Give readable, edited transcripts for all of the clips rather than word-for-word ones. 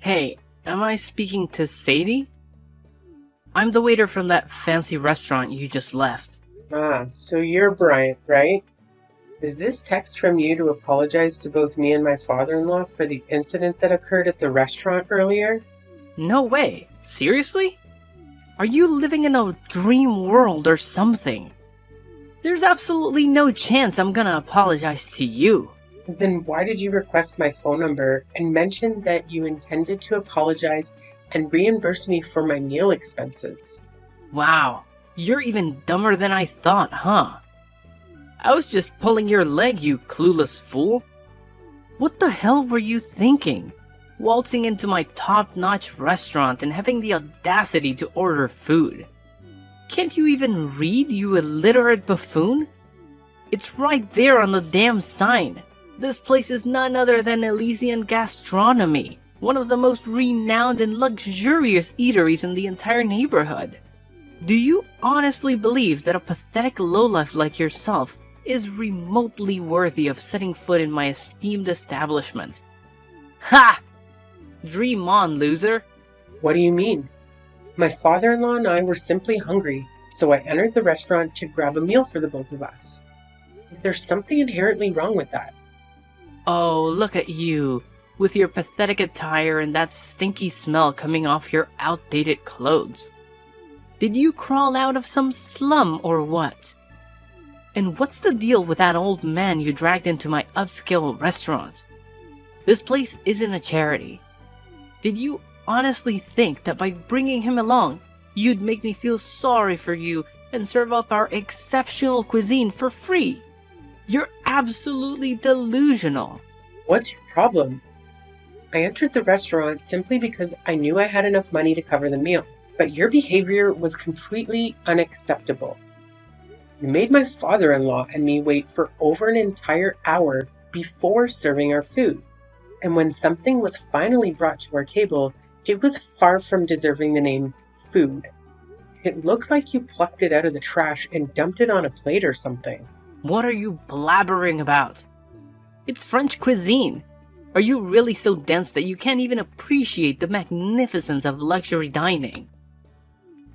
Hey, am I speaking to Sadie? I'm the waiter from that fancy restaurant you just left. Ah, so you're Bryant, right? Is this text from you to apologize to both me and my father-in-law for the incident that occurred at the restaurant earlier? No way. Seriously? Are you living in a dream world or something? There's absolutely no chance I'm gonna apologize to you. Then why did you request my phone number and mention that you intended to apologize and reimburse me for my meal expenses? Wow, you're even dumber than I thought, huh? I was just pulling your leg, you clueless fool. What the hell were you thinking? Waltzing into my top-notch restaurant and having the audacity to order food. Can't you even read, you illiterate buffoon? It's right there on the damn sign. This place is none other than Elysian Gastronomy, one of the most renowned and luxurious eateries in the entire neighborhood. Do you honestly believe that a pathetic lowlife like yourself is remotely worthy of setting foot in my esteemed establishment? Ha! Dream on, loser! What do you mean? My father-in-law and I were simply hungry, so I entered the restaurant to grab a meal for the both of us. Is there something inherently wrong with that? Oh, look at you, with your pathetic attire and that stinky smell coming off your outdated clothes. Did you crawl out of some slum or what? And what's the deal with that old man you dragged into my upscale restaurant? This place isn't a charity. Did you honestly think that by bringing him along, you'd make me feel sorry for you and serve up our exceptional cuisine for free? You're absolutely delusional. What's your problem? I entered the restaurant simply because I knew I had enough money to cover the meal, but your behavior was completely unacceptable. You made my father-in-law and me wait for over an entire hour before serving our food, and when something was finally brought to our table, it was far from deserving the name food. It looked like you plucked it out of the trash and dumped it on a plate or something. What are you blabbering about? It's French cuisine. Are you really so dense that you can't even appreciate the magnificence of luxury dining?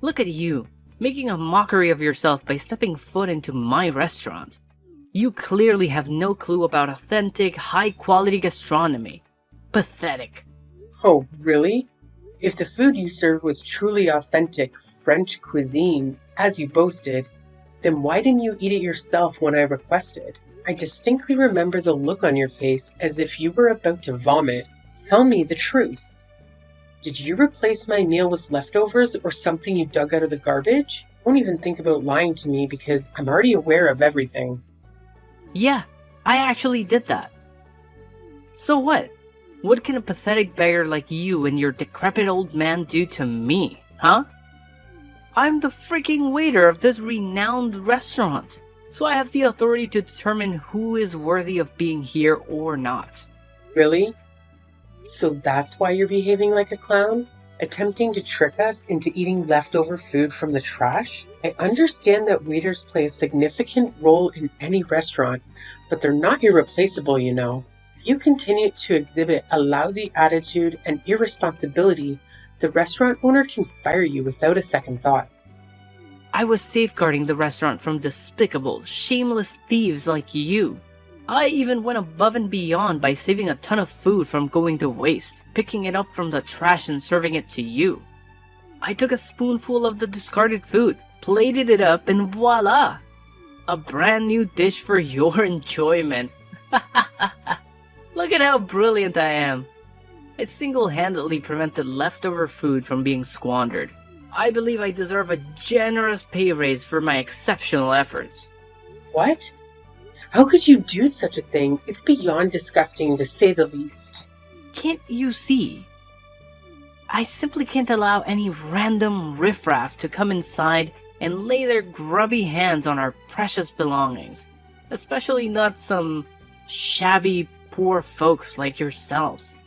Look at you, making a mockery of yourself by stepping foot into my restaurant. You clearly have no clue about authentic, high-quality gastronomy. Pathetic. Oh, really? If the food you served was truly authentic French cuisine, as you boasted, then why didn't you eat it yourself when I requested? I distinctly remember the look on your face as if you were about to vomit. Tell me the truth. Did you replace my meal with leftovers or something you dug out of the garbage? Don't even think about lying to me because I'm already aware of everything. Yeah, I actually did that. So what? What can a pathetic beggar like you and your decrepit old man do to me, huh? I'm the freaking waiter of this renowned restaurant, so I have the authority to determine who is worthy of being here or not. Really? So that's why you're behaving like a clown? Attempting to trick us into eating leftover food from the trash? I understand that waiters play a significant role in any restaurant, but they're not irreplaceable, you know. If you continue to exhibit a lousy attitude and irresponsibility, the restaurant owner can fire you without a second thought. I was safeguarding the restaurant from despicable, shameless thieves like you. I even went above and beyond by saving a ton of food from going to waste, picking it up from the trash and serving it to you. I took a spoonful of the discarded food, plated it up, and voila! A brand new dish for your enjoyment. Look at how brilliant I am. I single-handedly prevented leftover food from being squandered. I believe I deserve a generous pay raise for my exceptional efforts. What? How could you do such a thing? It's beyond disgusting, to say the least. Can't you see? I simply can't allow any random riffraff to come inside and lay their grubby hands on our precious belongings. Especially not some shabby, poor folks like yourselves.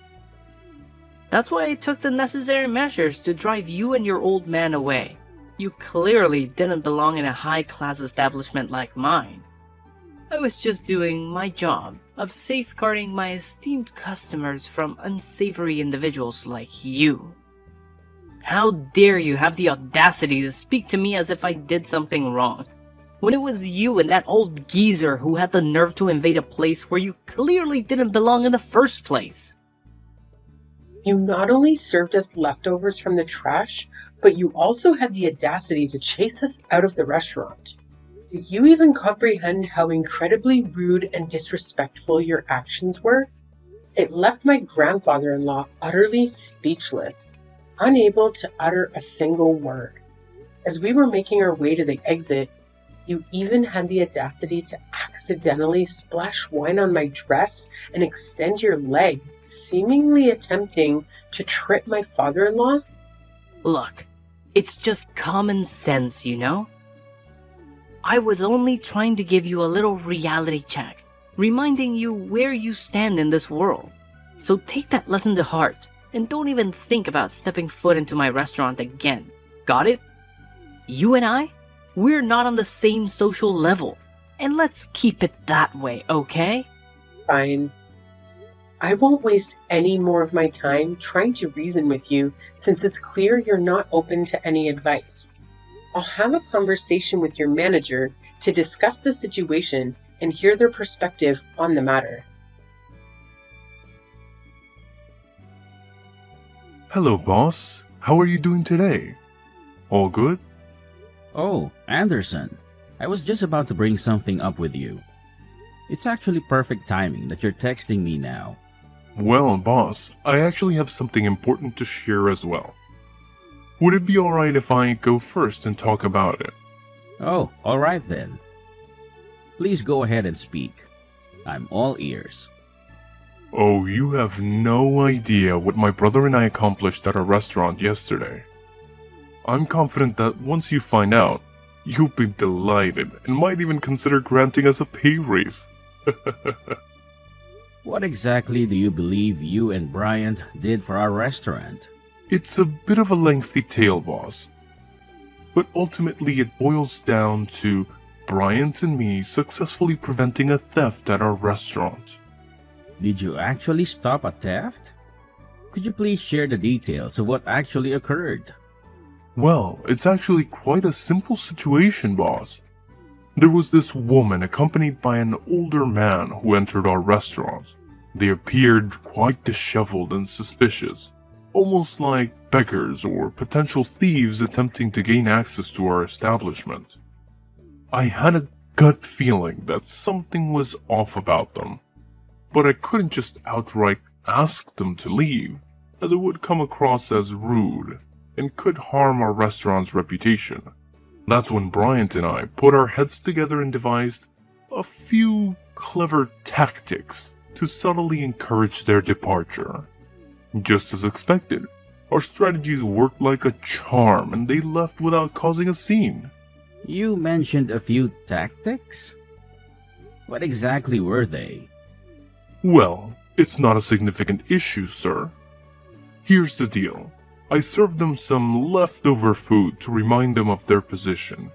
That's why I took the necessary measures to drive you and your old man away. You clearly didn't belong in a high-class establishment like mine. I was just doing my job of safeguarding my esteemed customers from unsavory individuals like you. How dare you have the audacity to speak to me as if I did something wrong, when it was you and that old geezer who had the nerve to invade a place where you clearly didn't belong in the first place? You not only served us leftovers from the trash, but you also had the audacity to chase us out of the restaurant. Do you even comprehend how incredibly rude and disrespectful your actions were? It left my grandfather-in-law utterly speechless, unable to utter a single word. As we were making our way to the exit, you even had the audacity to accidentally splash wine on my dress and extend your leg, seemingly attempting to trip my father-in-law? Look, it's just common sense, you know? I was only trying to give you a little reality check, reminding you where you stand in this world. So take that lesson to heart, and don't even think about stepping foot into my restaurant again. Got it? You and I? We're not on the same social level, and let's keep it that way, okay? Fine. I won't waste any more of my time trying to reason with you, since it's clear you're not open to any advice. I'll have a conversation with your manager to discuss the situation and hear their perspective on the matter. Hello, boss. How are you doing today? All good? Oh, Anderson. I was just about to bring something up with you. It's actually perfect timing that you're texting me now. Well, boss, I actually have something important to share as well. Would it be alright if I go first and talk about it? Oh, alright then. Please go ahead and speak. I'm all ears. Oh, you have no idea what my brother and I accomplished at our restaurant yesterday. I'm confident that once you find out, you'll be delighted and might even consider granting us a pay raise. What exactly do you believe you and Bryant did for our restaurant? It's a bit of a lengthy tale, boss. But ultimately it boils down to Bryant and me successfully preventing a theft at our restaurant. Did you actually stop a theft? Could you please share the details of what actually occurred? Well, it's actually quite a simple situation, boss. There was this woman accompanied by an older man who entered our restaurant. They appeared quite disheveled and suspicious, almost like beggars or potential thieves attempting to gain access to our establishment. I had a gut feeling that something was off about them, but I couldn't just outright ask them to leave, as it would come across as rude and could harm our restaurant's reputation. That's when Bryant and I put our heads together and devised a few clever tactics to subtly encourage their departure. Just as expected, our strategies worked like a charm and they left without causing a scene. You mentioned a few tactics? What exactly were they? Well, it's not a significant issue, sir. Here's the deal. I served them some leftover food to remind them of their position.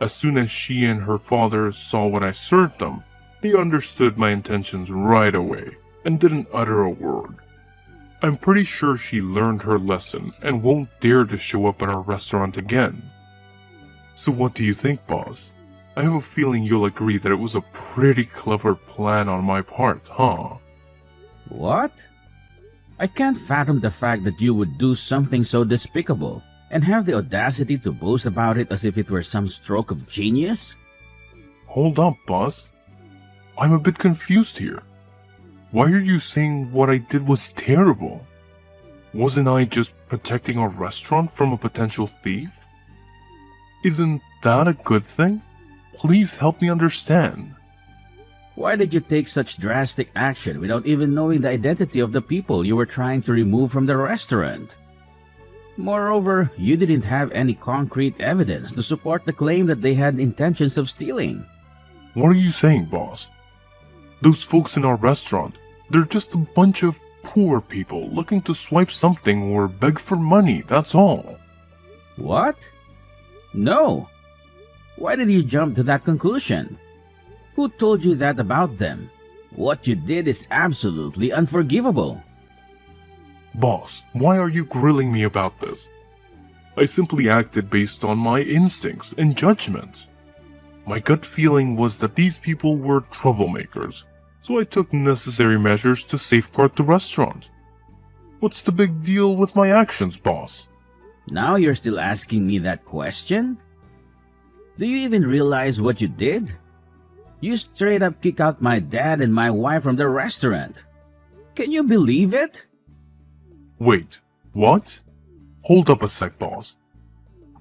As soon as she and her father saw what I served them, they understood my intentions right away and didn't utter a word. I'm pretty sure she learned her lesson and won't dare to show up at our restaurant again. So what do you think, boss? I have a feeling you'll agree that it was a pretty clever plan on my part, huh? What? I can't fathom the fact that you would do something so despicable and have the audacity to boast about it as if it were some stroke of genius. Hold up, boss. I'm a bit confused here. Why are you saying what I did was terrible? Wasn't I just protecting our restaurant from a potential thief? Isn't that a good thing? Please help me understand. Why did you take such drastic action without even knowing the identity of the people you were trying to remove from the restaurant? Moreover, you didn't have any concrete evidence to support the claim that they had intentions of stealing. What are you saying, boss? Those folks in our restaurant, they're just a bunch of poor people looking to swipe something or beg for money, that's all. What? No. Why did you jump to that conclusion? Who Who told you that about them? What you did is absolutely unforgivable. Boss, why are you grilling me about this? I simply acted based on my instincts and judgments. My gut feeling was that these people were troublemakers, so I took necessary measures to safeguard the restaurant. What's the big deal with my actions, boss? Now you're still asking me that question? Do you even realize what you did? You straight up kicked out my dad and my wife from the restaurant. Can you believe it? Wait, what? Hold up a sec, boss.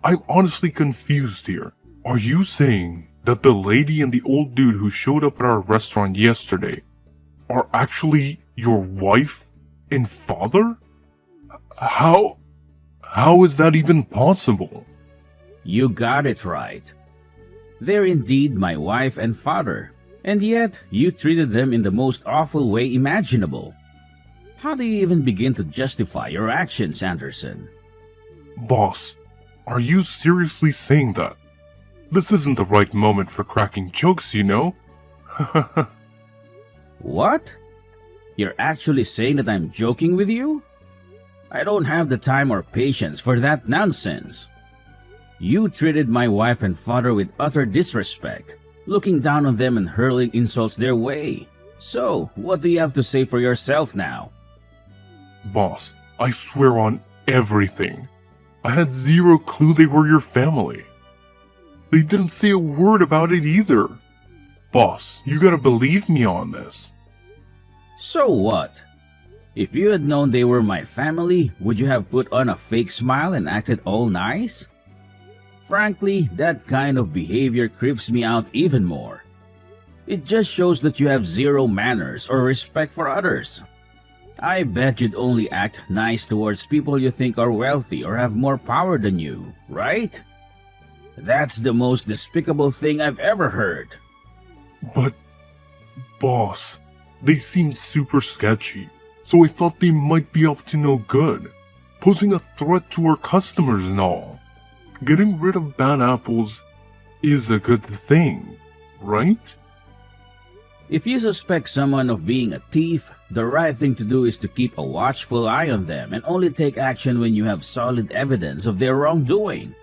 I'm honestly confused here. Are you saying that the lady and the old dude who showed up at our restaurant yesterday are actually your wife and father? How is that even possible? You got it right. They're indeed my wife and father, and yet you treated them in the most awful way imaginable. How do you even begin to justify your actions, Anderson? Boss, are you seriously saying that? This isn't the right moment for cracking jokes, you know? What? You're actually saying that I'm joking with you? I don't have the time or patience for that nonsense. You treated my wife and father with utter disrespect, looking down on them and hurling insults their way. So, what do you have to say for yourself now? Boss, I swear on everything. I had zero clue they were your family. They didn't say a word about it either. Boss, you gotta believe me on this. So what? If you had known they were my family, would you have put on a fake smile and acted all nice? Frankly, that kind of behavior creeps me out even more. It just shows that you have zero manners or respect for others. I bet you'd only act nice towards people you think are wealthy or have more power than you, right? That's the most despicable thing I've ever heard. But, boss, they seemed super sketchy, so I thought they might be up to no good, posing a threat to our customers and all. Getting rid of bad apples is a good thing, right? If you suspect someone of being a thief, the right thing to do is to keep a watchful eye on them and only take action when you have solid evidence of their wrongdoing.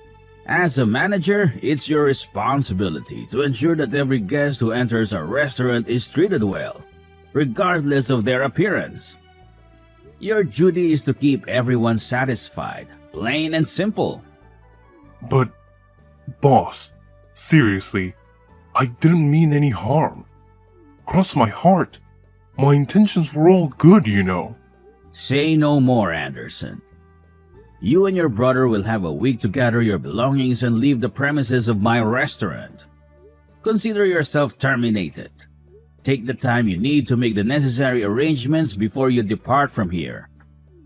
As a manager, it's your responsibility to ensure that every guest who enters our restaurant is treated well, regardless of their appearance. Your duty is to keep everyone satisfied, plain and simple. But, boss, seriously, I didn't mean any harm. Cross my heart, my intentions were all good, you know. Say no more, Anderson. You and your brother will have a week to gather your belongings and leave the premises of my restaurant. Consider yourself terminated. Take the time you need to make the necessary arrangements before you depart from here.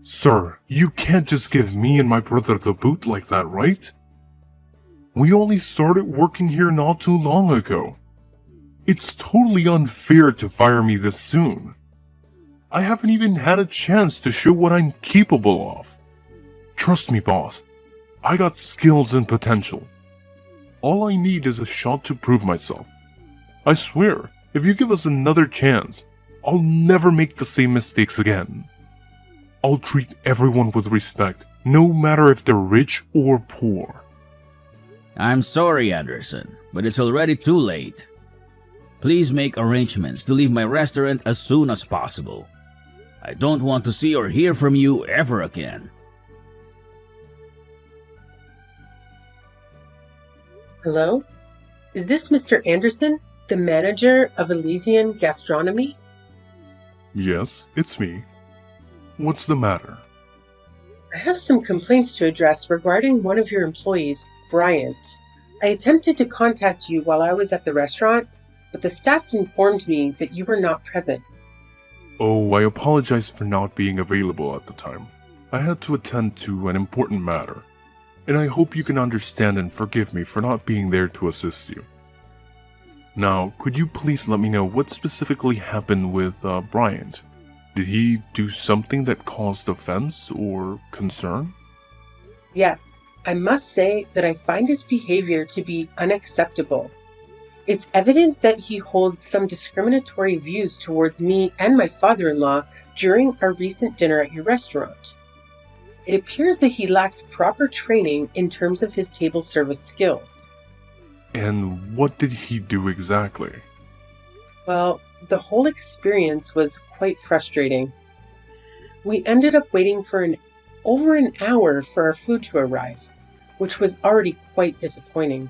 Sir, you can't just give me and my brother the boot like that, right? We only started working here not too long ago. It's totally unfair to fire me this soon. I haven't even had a chance to show what I'm capable of. Trust me, boss. I got skills and potential. All I need is a shot to prove myself. I swear, if you give us another chance, I'll never make the same mistakes again. I'll treat everyone with respect, no matter if they're rich or poor. I'm sorry, Anderson, but it's already too late. Please make arrangements to leave my restaurant as soon as possible. I don't want to see or hear from you ever again. Hello? Is this Mr. Anderson, the manager of Elysian Gastronomy? Yes, it's me. What's the matter? I have some complaints to address regarding one of your employees, Bryant. I attempted to contact you while I was at the restaurant, but the staff informed me that you were not present. Oh, I apologize for not being available at the time. I had to attend to an important matter, and I hope you can understand and forgive me for not being there to assist you. Now, could you please let me know what specifically happened with Bryant? Did he do something that caused offense or concern? Yes, I must say that I find his behavior to be unacceptable. It's evident that he holds some discriminatory views towards me and my father-in-law during our recent dinner at your restaurant. It appears that he lacked proper training in terms of his table service skills. And what did he do exactly? Well, the whole experience was quite frustrating. We ended up waiting for over an hour for our food to arrive, which was already quite disappointing.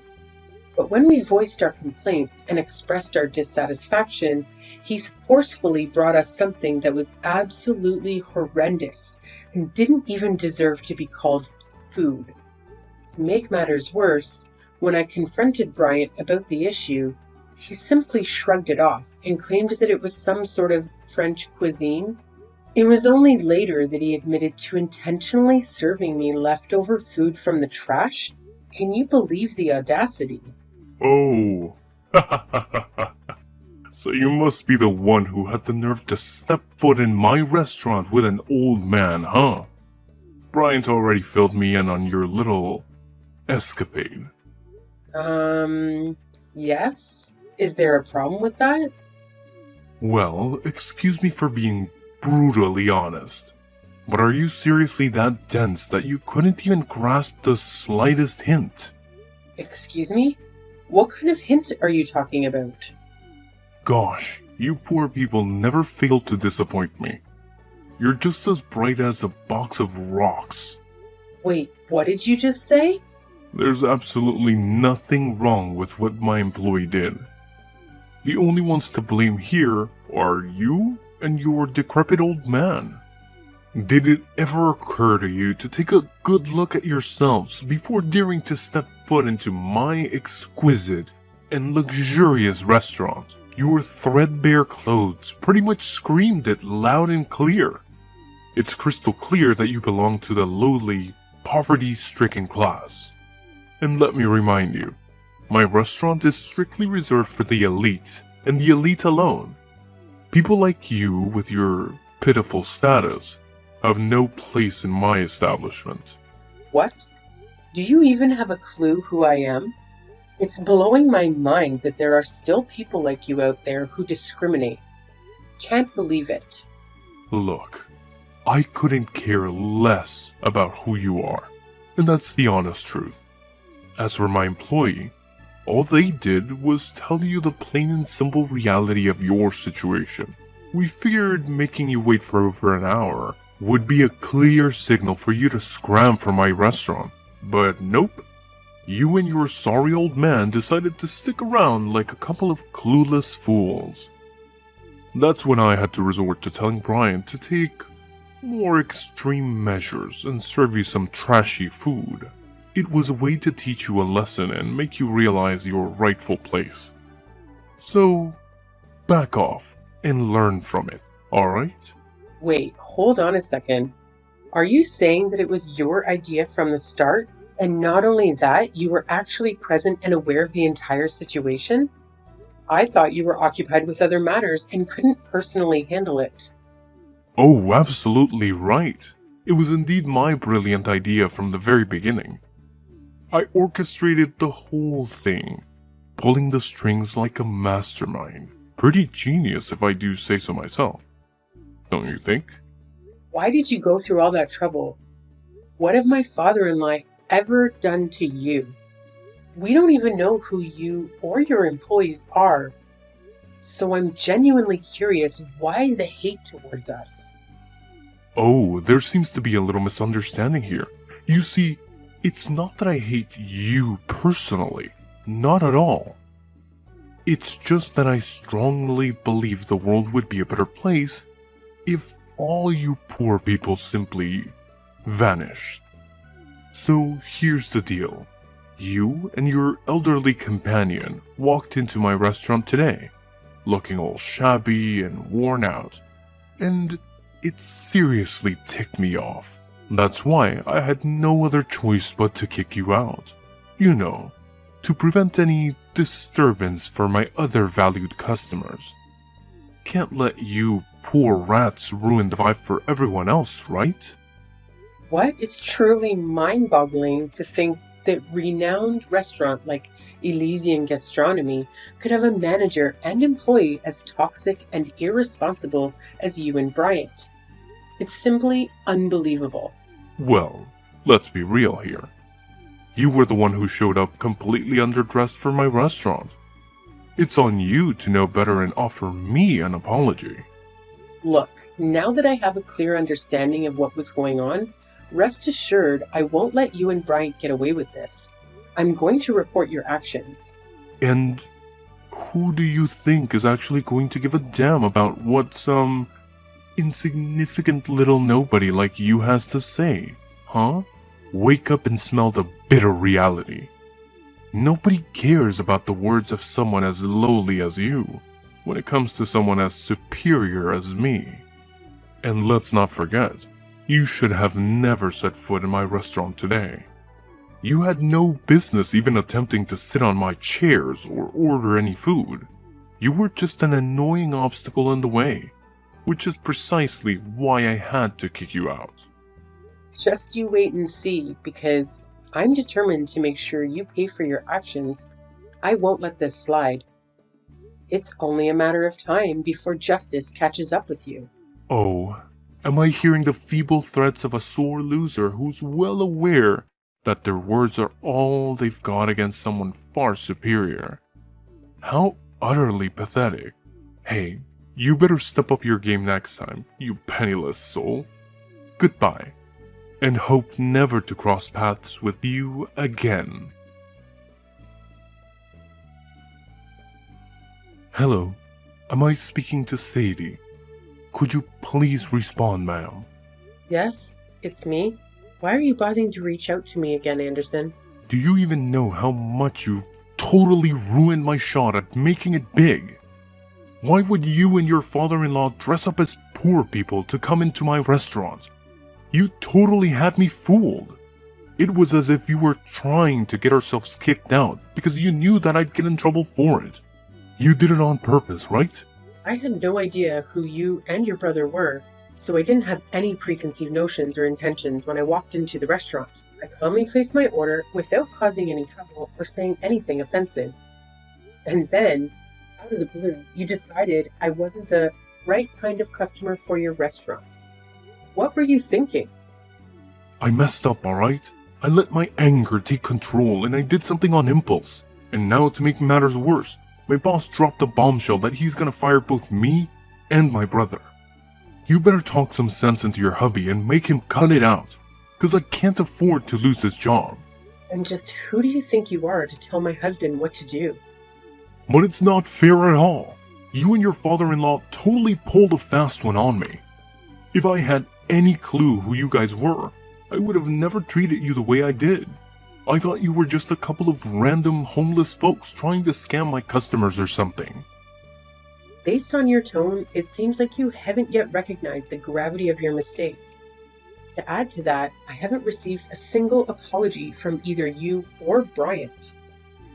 But when we voiced our complaints and expressed our dissatisfaction, he forcefully brought us something that was absolutely horrendous and didn't even deserve to be called food. To make matters worse, when I confronted Bryant about the issue, he simply shrugged it off and claimed that it was some sort of French cuisine. It was only later that he admitted to intentionally serving me leftover food from the trash. Can you believe the audacity? Oh. So you must be the one who had the nerve to step foot in my restaurant with an old man, huh? Bryant already filled me in on your little escapade. Yes? Is there a problem with that? Well, excuse me for being brutally honest, but are you seriously that dense that you couldn't even grasp the slightest hint? Excuse me? What kind of hint are you talking about? Gosh, you poor people never fail to disappoint me. You're just as bright as a box of rocks. Wait, what did you just say? There's absolutely nothing wrong with what my employee did. The only ones to blame here are you and your decrepit old man. Did it ever occur to you to take a good look at yourselves before daring to step foot into my exquisite and luxurious restaurant? Your threadbare clothes pretty much screamed it loud and clear. It's crystal clear that you belong to the lowly, poverty-stricken class. And let me remind you, my restaurant is strictly reserved for the elite, and the elite alone. People like you, with your pitiful status, have no place in my establishment. What? Do you even have a clue who I am? It's blowing my mind that there are still people like you out there who discriminate. Can't believe it. Look, I couldn't care less about who you are, and that's the honest truth. As for my employee, all they did was tell you the plain and simple reality of your situation. We figured making you wait for over an hour would be a clear signal for you to scram from my restaurant, but nope. You and your sorry old man decided to stick around like a couple of clueless fools. That's when I had to resort to telling Bryant to take more extreme measures and serve you some trashy food. It was a way to teach you a lesson and make you realize your rightful place. So, back off and learn from it, alright? Wait, hold on a second. Are you saying that it was your idea from the start? And not only that, you were actually present and aware of the entire situation? I thought you were occupied with other matters and couldn't personally handle it. Oh, absolutely right. It was indeed my brilliant idea from the very beginning. I orchestrated the whole thing, pulling the strings like a mastermind. Pretty genius if I do say so myself. Don't you think? Why did you go through all that trouble? What have my father-in-law ever done to you? We don't even know who you or your employees are. So I'm genuinely curious why the hate towards us. Oh, there seems to be a little misunderstanding here. You see, it's not that I hate you personally. Not at all. It's just that I strongly believe the world would be a better place if all you poor people simply vanished. So here's the deal. You and your elderly companion walked into my restaurant today, looking all shabby and worn out, and it seriously ticked me off. That's why I had no other choice but to kick you out. You know, to prevent any disturbance for my other valued customers. Can't let you poor rats ruin the vibe for everyone else, right? What? It's truly mind-boggling to think that renowned restaurant like Elysian Gastronomy could have a manager and employee as toxic and irresponsible as you and Bryant. It's simply unbelievable. Well, let's be real here. You were the one who showed up completely underdressed for my restaurant. It's on you to know better and offer me an apology. Look, now that I have a clear understanding of what was going on, rest assured I won't let you and Bryant get away with this. I'm going to report your actions. And who do you think is actually going to give a damn about what some insignificant little nobody like you has to say, huh? Wake up and smell the bitter reality. Nobody cares about the words of someone as lowly as you when it comes to someone as superior as me. And let's not forget, you should have never set foot in my restaurant today. You had no business even attempting to sit on my chairs or order any food. You were just an annoying obstacle in the way, which is precisely why I had to kick you out. Just you wait and see, because I'm determined to make sure you pay for your actions. I won't let this slide. It's only a matter of time before justice catches up with you. Oh, am I hearing the feeble threats of a sore loser who's well aware that their words are all they've got against someone far superior? How utterly pathetic. Hey, you better step up your game next time, you penniless soul. Goodbye, and hope never to cross paths with you again. Hello, am I speaking to Sadie? Could you please respond, ma'am? Yes, it's me. Why are you bothering to reach out to me again, Anderson? Do you even know how much you've totally ruined my shot at making it big? Why would you and your father-in-law dress up as poor people to come into my restaurant? You totally had me fooled. It was as if you were trying to get ourselves kicked out because you knew that I'd get in trouble for it. You did it on purpose, right? I had no idea who you and your brother were, so I didn't have any preconceived notions or intentions when I walked into the restaurant. I calmly placed my order without causing any trouble or saying anything offensive. And then, out of the blue, you decided I wasn't the right kind of customer for your restaurant. What were you thinking? I messed up, alright? I let my anger take control and I did something on impulse. And now to make matters worse, my boss dropped a bombshell that he's gonna fire both me and my brother. You better talk some sense into your hubby and make him cut it out, cause I can't afford to lose his job. And just who do you think you are to tell my husband what to do? But it's not fair at all. You and your father-in-law totally pulled a fast one on me. If I had any clue who you guys were, I would have never treated you the way I did. I thought you were just a couple of random homeless folks trying to scam my customers or something. Based on your tone, it seems like you haven't yet recognized the gravity of your mistake. To add to that, I haven't received a single apology from either you or Bryant.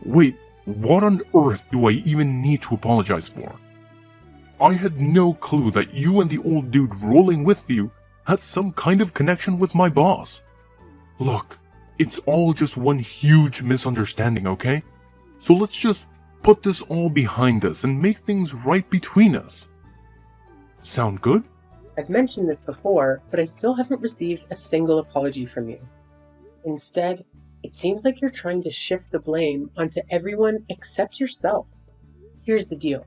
Wait, what on earth do I even need to apologize for? I had no clue that you and the old dude rolling with you had some kind of connection with my boss. Look, it's all just one huge misunderstanding, okay? So let's just put this all behind us and make things right between us. Sound good? I've mentioned this before, but I still haven't received a single apology from you. Instead, it seems like you're trying to shift the blame onto everyone except yourself. Here's the deal.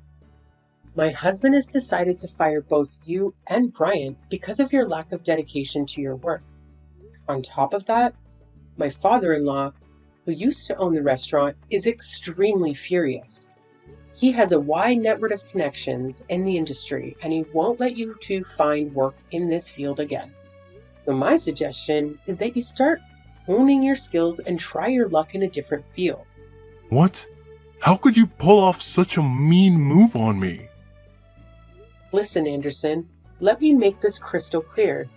My husband has decided to fire both you and Bryant because of your lack of dedication to your work. On top of that, my father-in-law, who used to own the restaurant, is extremely furious. He has a wide network of connections in the industry, and he won't let you two find work in this field again. So my suggestion is that you start honing your skills and try your luck in a different field. What? How could you pull off such a mean move on me? Listen, Anderson, let me make this crystal clear.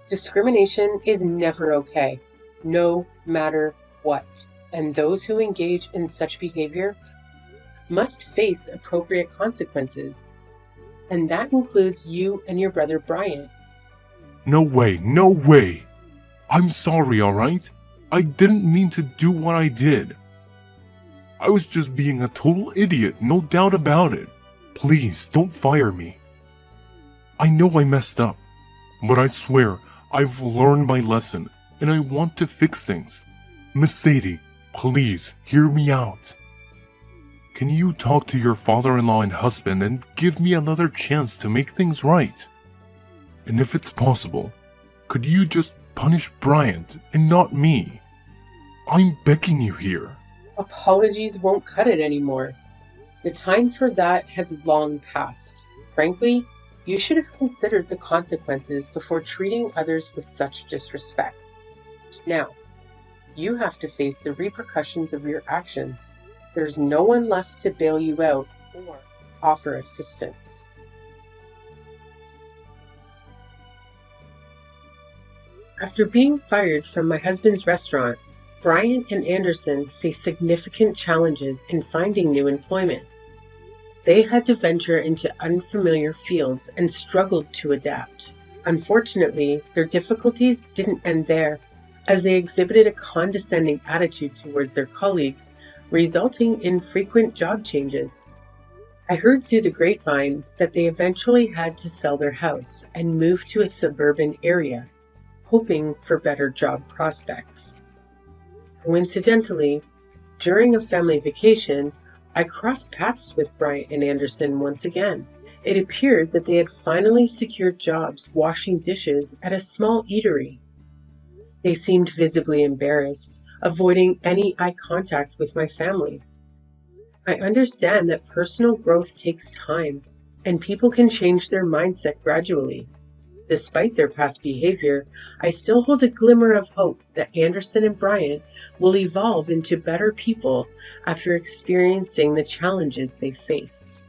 Discrimination is never okay, no matter what. And those who engage in such behavior must face appropriate consequences. And that includes you and your brother Bryant. No way, no way. I'm sorry, alright? I didn't mean to do what I did. I was just being a total idiot, no doubt about it. Please, don't fire me. I know I messed up, but I swear I've learned my lesson and I want to fix things. Miss Sadie, please hear me out. Can you talk to your father-in-law and husband and give me another chance to make things right? And if it's possible, could you just punish Bryant and not me? I'm begging you here. Apologies won't cut it anymore. The time for that has long passed. Frankly, you should have considered the consequences before treating others with such disrespect. Now, you have to face the repercussions of your actions. There's no one left to bail you out or offer assistance. After being fired from my husband's restaurant, Bryant and Anderson faced significant challenges in finding new employment. They had to venture into unfamiliar fields and struggled to adapt. Unfortunately, their difficulties didn't end there, as they exhibited a condescending attitude towards their colleagues, resulting in frequent job changes. I heard through the grapevine that they eventually had to sell their house and move to a suburban area, hoping for better job prospects. Coincidentally, during a family vacation, I crossed paths with Bryant and Anderson once again. It appeared that they had finally secured jobs washing dishes at a small eatery. They seemed visibly embarrassed, avoiding any eye contact with my family. I understand that personal growth takes time, and people can change their mindset gradually. Despite their past behavior, I still hold a glimmer of hope that Anderson and Bryant will evolve into better people after experiencing the challenges they faced.